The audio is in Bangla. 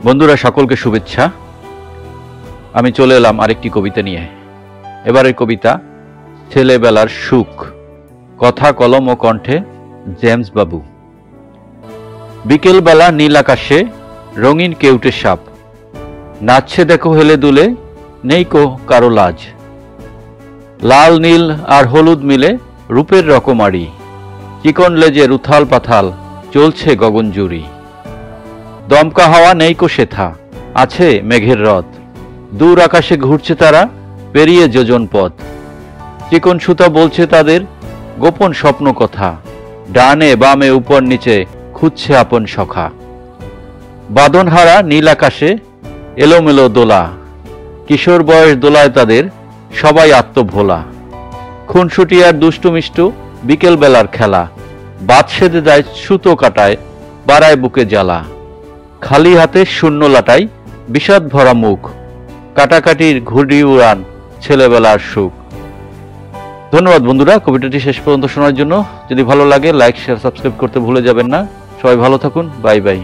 বন্ধুরা সকলকে শুভেচ্ছা। আমি চলে এলাম আরেকটি কবিতা নিয়ে। এবারের কবিতা ছেলেবেলার সুখ। কথা কলম ও কণ্ঠে জেমস বাবু। বিকেলবেলা নীল আকাশে রঙিন কেউটে সাপ নাচছে দেখো হেলে দুলে, নেই কো কারো লাজ। লাল নীল আর হলুদ মিলে রূপের রকমারি, চিকন লেজের উথাল পাথাল চলছে গগনজুড়ি। দমকা হাওয়া নেই কো সেথা, আছে মেঘের রথ, দূর আকাশে ঘুরছে তারা পেরিয়ে যোজন পথ। চিকন সুতা বলছে তাদের গোপন স্বপ্ন কথা, ডানে বামে উপর নিচে খুঁজছে আপন সখা। বাঁধনহারা নীল আকাশে এলোমেলো দোলা, কিশোর বয়স দোলায় তাদের সবাই আত্মভোলা। খুনসুটি আর দুষ্টু মিষ্টু বিকেল বেলার খেলা, বাদ সেধে যায় সুতো কাটায় বাড়ায় বুকে জ্বালা। খালি হাতে শূন্য লাটাই বিষাদ ভরা মুখ, কাটাকাটির ঘুড়ি উড়ান ছেলেবেলার সুখ। ধন্যবাদ বন্ধুরা কবিতাটি শেষ পর্যন্ত শোনার জন্য। যদি ভালো লাগে লাইক শেয়ার সাবস্ক্রাইব করতে ভুলে যাবেন না। সবাই ভালো থাকুন। Bye bye.